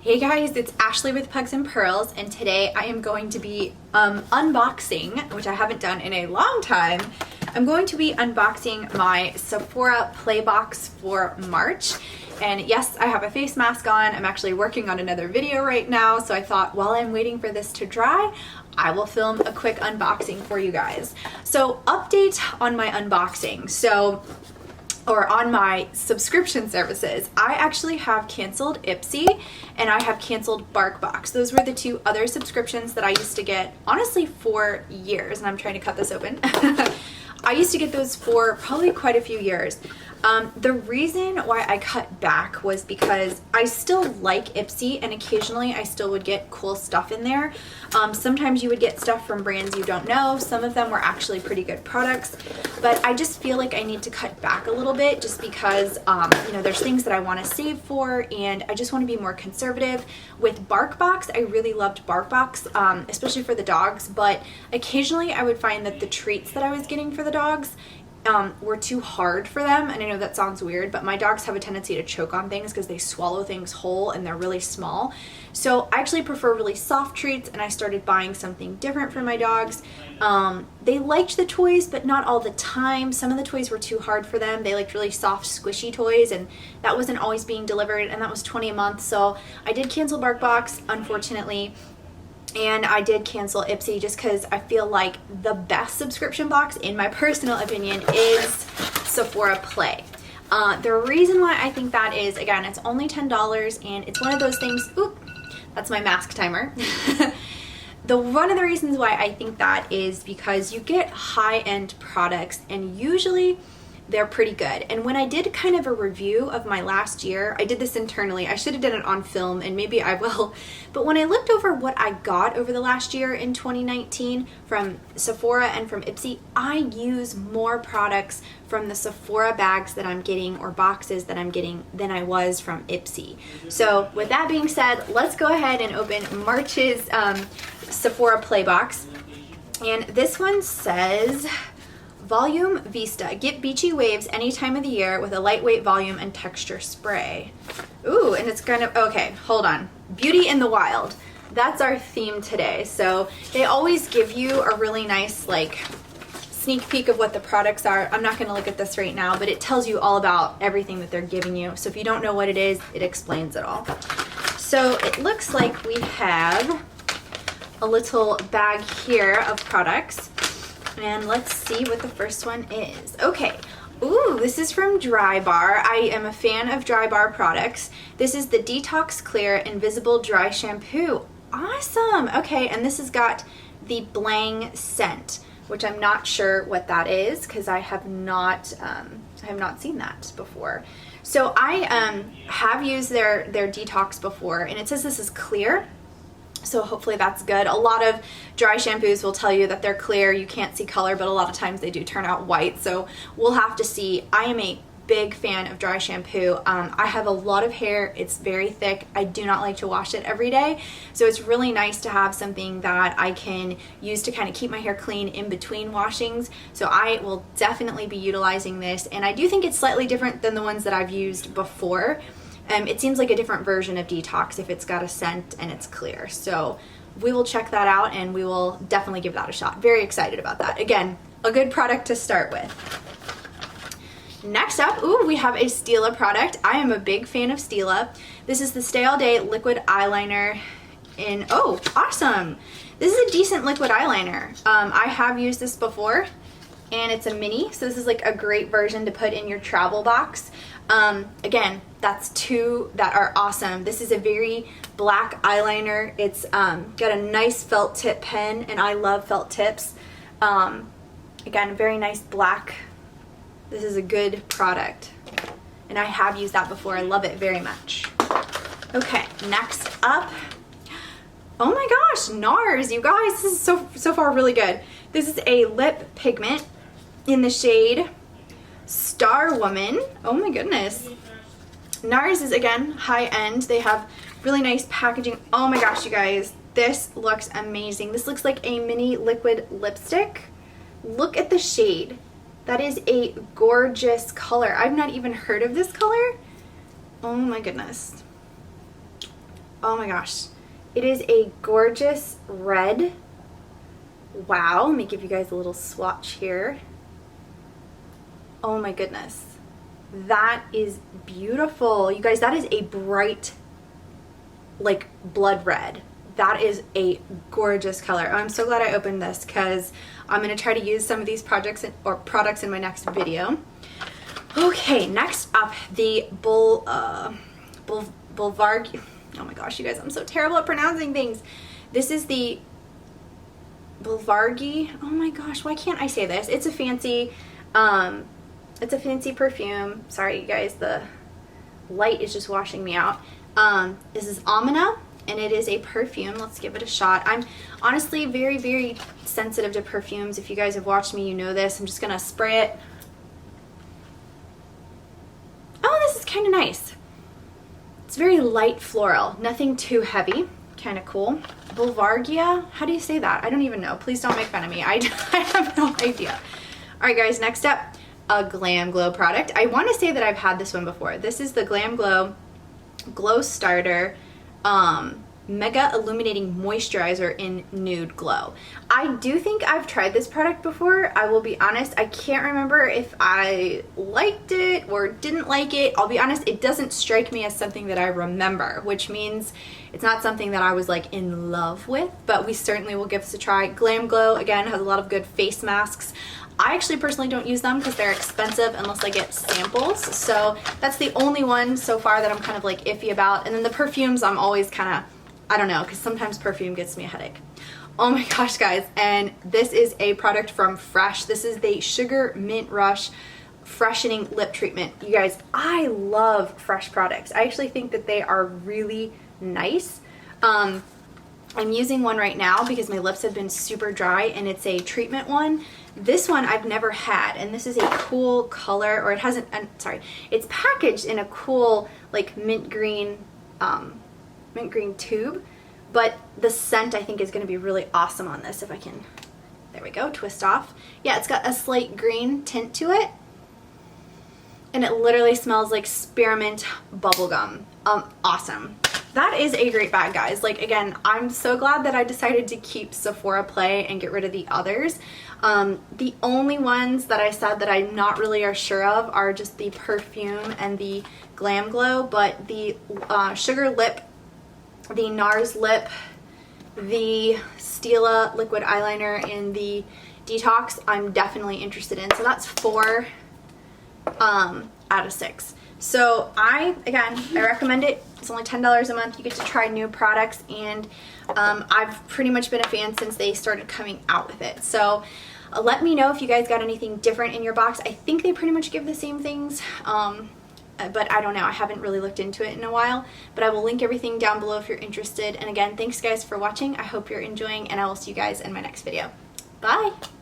Hey guys, it's Ashley with Pugs and Pearls, and today I am going to be unboxing, which I haven't done in a long time. I'm going to be unboxing my Sephora Play Box for March. And yes, I have a face mask on. I'm actually working on another video right now, so I thought while I'm waiting for this to dry, I will film a quick unboxing for you guys. So update on my unboxing. Or on my subscription services. I actually have canceled Ipsy and I have canceled BarkBox. Those were the two other subscriptions that I used to get, honestly, for years. And I'm trying to cut this open. I used to get those for probably quite a few years. The reason why I cut back was because I still like Ipsy and occasionally I still would get cool stuff in there. Sometimes you would get stuff from brands you don't know. Some of them were actually pretty good products, but I just feel like I need to cut back a little bit just because, you know, there's things that I want to save for and I just want to be more conservative. With BarkBox, I really loved BarkBox, especially for the dogs, but occasionally I would find that the treats that I was getting for the dogs were too hard for them. And I know that sounds weird, but my dogs have a tendency to choke on things because they swallow things whole and they're really small. So I actually prefer really soft treats, and I started buying something different for my dogs. They liked the toys, but not all the time. Some of the toys were too hard for them. They liked really soft, squishy toys, and that wasn't always being delivered, and that was $20 a month. So I did cancel BarkBox, unfortunately. And I did cancel Ipsy just because I feel like the best subscription box, in my personal opinion, is Sephora Play. The reason why I think that is, again, it's only $10 and it's one of those things, oop, that's my mask timer. One of the reasons why I think that is because you get high-end products and usually they're pretty good. And when I did kind of a review of my last year, I did this internally. I should have done it on film and maybe I will. But when I looked over what I got over the last year in 2019 from Sephora and from Ipsy, I use more products from the Sephora bags that I'm getting or boxes that I'm getting than I was from Ipsy. So with that being said, let's go ahead and open March's Sephora Play Box. And this one says, Volume Vista. Get beachy waves any time of the year with a lightweight volume and texture spray. Ooh, and it's kind of, okay, hold on. Beauty in the Wild. That's our theme today. So they always give you a really nice, like, sneak peek of what the products are. I'm not going to look at this right now, but it tells you all about everything that they're giving you. So if you don't know what it is, it explains it all. So it looks like we have a little bag here of products. And let's see what the first one is. Okay. Ooh, this is from Drybar. I am a fan of Drybar products. This is the Detox Clear Invisible Dry Shampoo. Awesome. Okay, and this has got the Blang scent, which I'm not sure what that is because I have not seen that before. So I have used their detox before, and it says this is clear. So hopefully that's good. A lot of dry shampoos will tell you that they're clear, you can't see color, but a lot of times they do turn out white. So we'll have to see. I am a big fan of dry shampoo. I have a lot of hair. It's very thick. I do not like to wash it every day. So it's really nice to have something that I can use to kind of keep my hair clean in between washings. So I will definitely be utilizing this. And I do think it's slightly different than the ones that I've used before. It seems like a different version of detox if it's got a scent and it's clear. So we will check that out and we will definitely give that a shot. Very excited about that. Again, a good product to start with. Next up, ooh, we have a Stila product. I am a big fan of Stila. This is the Stay All Day Liquid Eyeliner in, oh, awesome. This is a decent liquid eyeliner. I have used this before and it's a mini. So this is like a great version to put in your travel box. Again, that's two that are awesome. This is a very black eyeliner. It's got a nice felt tip pen, and I love felt tips. Again, very nice black. This is a good product, and I have used that before. I love it very much. Okay, next up. Oh my gosh, NARS, you guys, this is so far really good. This is a lip pigment in the shade Star Woman. Oh my goodness. NARS is, again, high-end. They have really nice packaging. Oh my gosh, you guys. This looks amazing. This looks like a mini liquid lipstick. Look at the shade. That is a gorgeous color. I've not even heard of this color. Oh my goodness. Oh my gosh. It is a gorgeous red. Wow, let me give you guys a little swatch here. Oh my goodness. That is beautiful. You guys, that is a bright, like blood red. That is a gorgeous color. I'm so glad I opened this because I'm going to try to use some of these products in my next video. Okay, next up, the Bulvargi. Oh my gosh, you guys, I'm so terrible at pronouncing things. This is the Bulvargi. Oh my gosh, why can't I say this? It's a fancy perfume. Sorry, you guys, the light is just washing me out. This is Amina, and it is a perfume. Let's give it a shot. I'm honestly very, very sensitive to perfumes. If you guys have watched me, you know this. I'm just gonna spray it. Oh, this is kind of nice. It's very light floral, nothing too heavy. Kind of cool. Bulvargia, how do you say that? I don't even know. Please don't make fun of me. I have no idea. All right, guys, next up, a Glam Glow product. I want to say that I've had this one before. This is the Glam Glow Glow Starter Mega Illuminating Moisturizer in Nude Glow. I do think I've tried this product before. I will be honest, I can't remember if I liked it or didn't like it. I'll be honest, it doesn't strike me as something that I remember, which means it's not something that I was like in love with, but we certainly will give this a try. Glam Glow, again, has a lot of good face masks. I actually personally don't use them because they're expensive unless I get samples. So that's the only one so far that I'm kind of like iffy about. And then the perfumes, I'm always kind of, I don't know, because sometimes perfume gets me a headache. Oh my gosh, guys. And this is a product from Fresh. This is the Sugar Mint Rush Freshening Lip Treatment. You guys, I love Fresh products. I actually think that they are really nice. I'm using one right now because my lips have been super dry, and it's a treatment one. This one I've never had, and this is a cool color, or it hasn't, sorry, it's packaged in a cool like mint green tube, but the scent I think is going to be really awesome on this. If I can, there we go, twist off. Yeah, it's got a slight green tint to it, and it literally smells like spearmint bubblegum. Awesome. That is a great bag, guys. Like, again, I'm so glad that I decided to keep Sephora Play and get rid of the others. The only ones that I said that I'm not really sure of are just the Perfume and the Glam Glow, but the Sugar Lip, the NARS Lip, the Stila Liquid Eyeliner, and the Detox, I'm definitely interested in. So that's 4 out of 6. So I recommend it. It's only $10 a month. You get to try new products, and I've pretty much been a fan since they started coming out with it. So let me know if you guys got anything different in your box. I think they pretty much give the same things, but I don't know. I haven't really looked into it in a while, but I will link everything down below if you're interested. And again, thanks guys for watching. I hope you're enjoying, and I will see you guys in my next video. Bye!